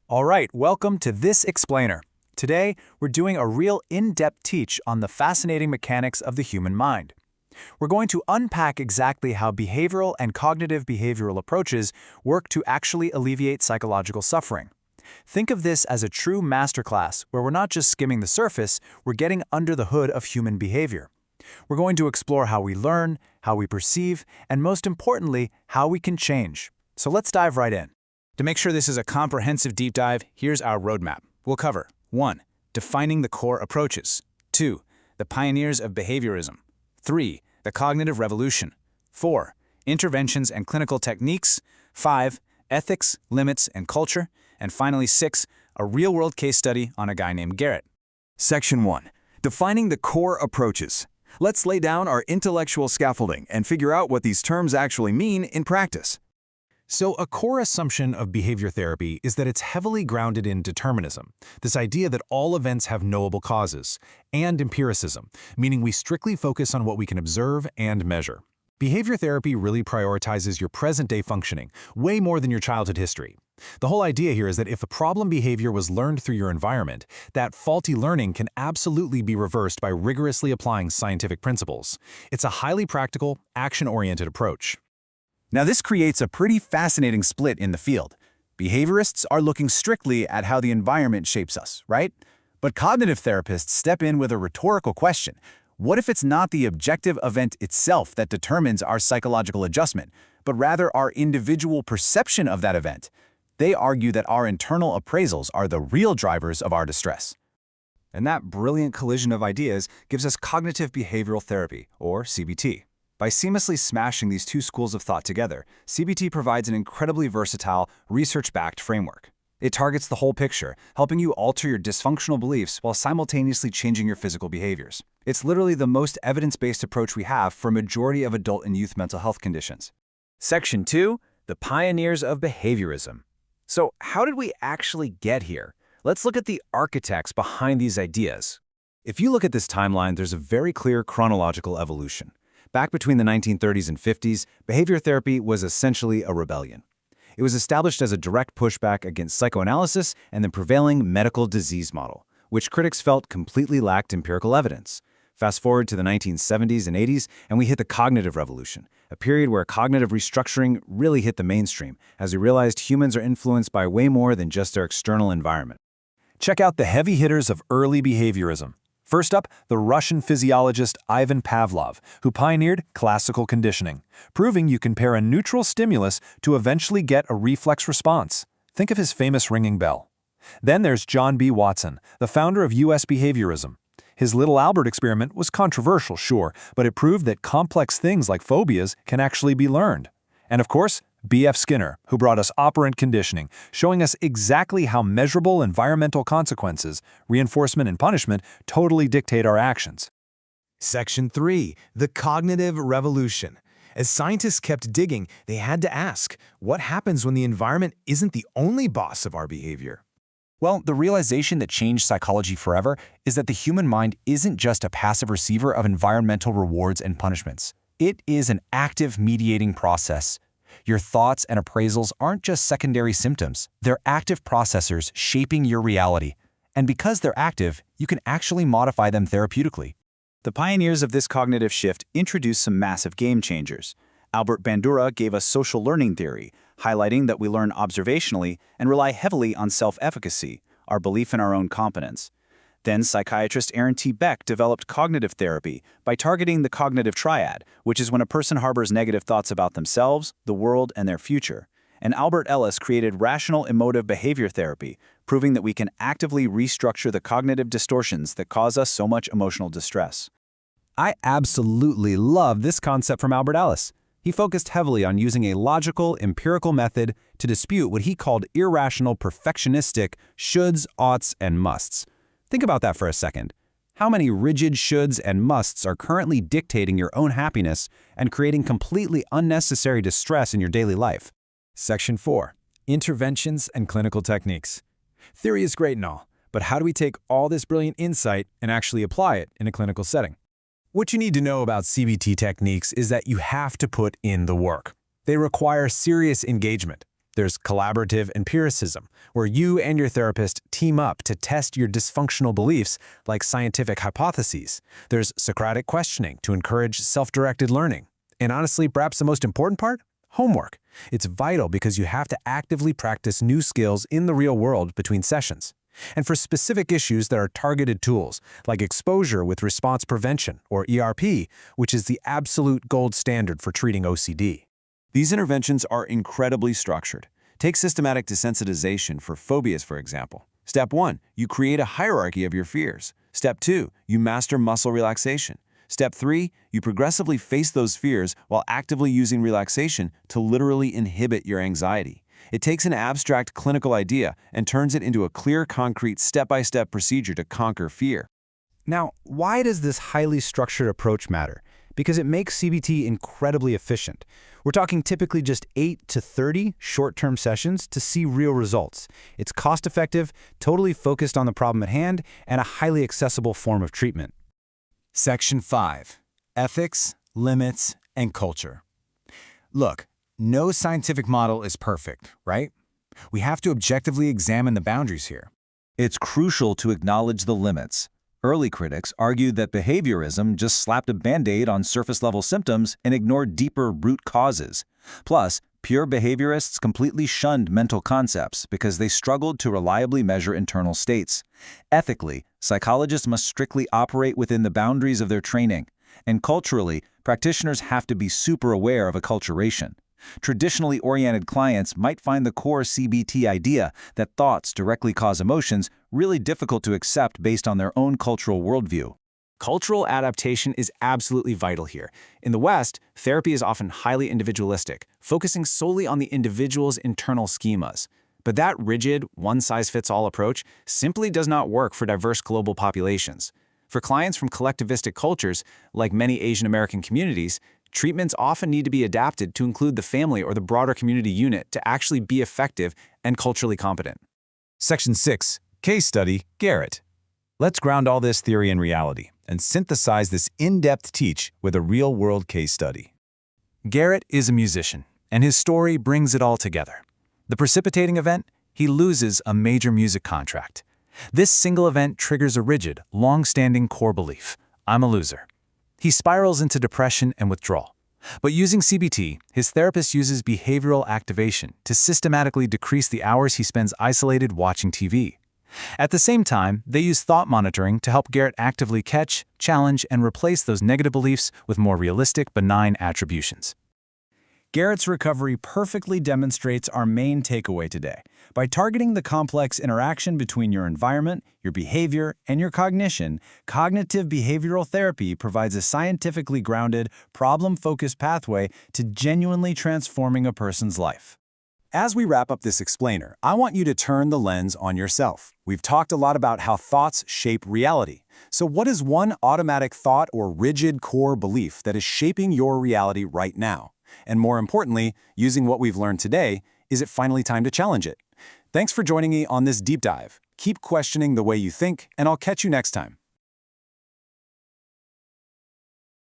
All right, welcome to This Explainer. Today, we're doing a real in-depth teach on the fascinating mechanics of the human mind. We're going to unpack exactly how behavioral and cognitive behavioral approaches work to actually alleviate psychological suffering. Think of this as a true masterclass where we're not just skimming the surface, we're getting under the hood of human behavior. We're going to explore how we learn, how we perceive, and most importantly, how we can change. So let's dive right in. To make sure this is a comprehensive deep dive, here's our roadmap. We'll cover 1. Defining the core approaches. 2. The pioneers of behaviorism. 3. The cognitive revolution. 4. Interventions and clinical techniques. 5. Ethics, limits, and culture. And finally 6. A real-world case study on a guy named Garrett. Section 1. Defining the core approaches. Let's lay down our intellectual scaffolding and figure out what these terms actually mean in practice. So a core assumption of behavior therapy is that it's heavily grounded in determinism, this idea that all events have knowable causes, and empiricism, meaning we strictly focus on what we can observe and measure. Behavior therapy really prioritizes your present-day functioning, way more than your childhood history. The whole idea here is that if a problem behavior was learned through your environment, that faulty learning can absolutely be reversed by rigorously applying scientific principles. It's a highly practical, action-oriented approach. Now this creates a pretty fascinating split in the field. Behaviorists are looking strictly at how the environment shapes us, right? But cognitive therapists step in with a rhetorical question. What if it's not the objective event itself that determines our psychological adjustment, but rather our individual perception of that event? They argue that our internal appraisals are the real drivers of our distress. And that brilliant collision of ideas gives us cognitive behavioral therapy, or CBT. By seamlessly smashing these two schools of thought together, CBT provides an incredibly versatile, research-backed framework. It targets the whole picture, helping you alter your dysfunctional beliefs while simultaneously changing your physical behaviors. It's literally the most evidence-based approach we have for a majority of adult and youth mental health conditions. Section 2. The pioneers of behaviorism. So how did we actually get here? Let's look at the architects behind these ideas. If you look at this timeline, there's a very clear chronological evolution. Back between the 1930s and 50s, behavior therapy was essentially a rebellion. It was established as a direct pushback against psychoanalysis and the prevailing medical disease model, which critics felt completely lacked empirical evidence. Fast forward to the 1970s and 80s, and we hit the cognitive revolution, a period where cognitive restructuring really hit the mainstream, as we realized humans are influenced by way more than just their external environment. Check out the heavy hitters of early behaviorism. First up, the Russian physiologist Ivan Pavlov, who pioneered classical conditioning, proving you can pair a neutral stimulus to eventually get a reflex response. Think of his famous ringing bell. Then there's John B. Watson, the founder of U.S. behaviorism. His Little Albert experiment was controversial, sure, but it proved that complex things like phobias can actually be learned. And of course, B.F. Skinner, who brought us operant conditioning, showing us exactly how measurable environmental consequences, reinforcement and punishment, totally dictate our actions. Section 3. The cognitive revolution. As scientists kept digging, they had to ask, what happens when the environment isn't the only boss of our behavior? Well, the realization that changed psychology forever is that the human mind isn't just a passive receiver of environmental rewards and punishments. It is an active mediating process. Your thoughts and appraisals aren't just secondary symptoms. They're active processors shaping your reality. And because they're active, you can actually modify them therapeutically. The pioneers of this cognitive shift introduced some massive game changers. Albert Bandura gave us social learning theory, highlighting that we learn observationally and rely heavily on self-efficacy, our belief in our own competence. Then psychiatrist Aaron T. Beck developed cognitive therapy by targeting the cognitive triad, which is when a person harbors negative thoughts about themselves, the world, and their future. And Albert Ellis created rational emotive behavior therapy, proving that we can actively restructure the cognitive distortions that cause us so much emotional distress. I absolutely love this concept from Albert Ellis. He focused heavily on using a logical, empirical method to dispute what he called irrational, perfectionistic shoulds, oughts, and musts. Think about that for a second. How many rigid shoulds and musts are currently dictating your own happiness and creating completely unnecessary distress in your daily life? Section 4. Interventions and clinical techniques. Theory is great and all, but how do we take all this brilliant insight and actually apply it in a clinical setting? What you need to know about CBT techniques is that you have to put in the work. They require serious engagement. There's collaborative empiricism, where you and your therapist team up to test your dysfunctional beliefs like scientific hypotheses. There's Socratic questioning to encourage self-directed learning. And honestly, perhaps the most important part? Homework. It's vital because you have to actively practice new skills in the real world between sessions. And for specific issues, there are targeted tools, like exposure with response prevention, or ERP, which is the absolute gold standard for treating OCD. These interventions are incredibly structured. Take systematic desensitization for phobias, for example. Step 1, you create a hierarchy of your fears. Step 2, you master muscle relaxation. Step 3, you progressively face those fears while actively using relaxation to literally inhibit your anxiety. It takes an abstract clinical idea and turns it into a clear, concrete, step-by-step procedure to conquer fear. Now, why does this highly structured approach matter? Because it makes CBT incredibly efficient. We're talking typically just 8 to 30 short-term sessions to see real results. It's cost-effective, totally focused on the problem at hand, and a highly accessible form of treatment. Section 5. Ethics, Limits, and Culture. Look, no scientific model is perfect, right? We have to objectively examine the boundaries here. It's crucial to acknowledge the limits. Early critics argued that behaviorism just slapped a Band-Aid on surface-level symptoms and ignored deeper root causes. Plus, pure behaviorists completely shunned mental concepts because they struggled to reliably measure internal states. Ethically, psychologists must strictly operate within the boundaries of their training. And culturally, practitioners have to be super aware of acculturation. Traditionally oriented clients might find the core CBT idea that thoughts directly cause emotions really difficult to accept based on their own cultural worldview. Cultural adaptation is absolutely vital here. In the West, therapy is often highly individualistic, focusing solely on the individual's internal schemas. But that rigid, one-size-fits-all approach simply does not work for diverse global populations. For clients from collectivistic cultures, like many Asian American communities, treatments often need to be adapted to include the family or the broader community unit to actually be effective and culturally competent. Section 6. Case Study, Garrett. Let's ground all this theory in reality and synthesize this in-depth teach with a real-world case study. Garrett is a musician, and his story brings it all together. The precipitating event? He loses a major music contract. This single event triggers a rigid, long-standing core belief: I'm a loser. He spirals into depression and withdrawal. But using CBT, his therapist uses behavioral activation to systematically decrease the hours he spends isolated watching TV. At the same time, they use thought monitoring to help Garrett actively catch, challenge, and replace those negative beliefs with more realistic, benign attributions. Garrett's recovery perfectly demonstrates our main takeaway today. By targeting the complex interaction between your environment, your behavior, and your cognition, cognitive behavioral therapy provides a scientifically grounded, problem-focused pathway to genuinely transforming a person's life. As we wrap up this explainer, I want you to turn the lens on yourself. We've talked a lot about how thoughts shape reality. So what is one automatic thought or rigid core belief that is shaping your reality right now? And more importantly, using what we've learned today, is it finally time to challenge it? Thanks for joining me on this deep dive. Keep questioning the way you think, and I'll catch you next time.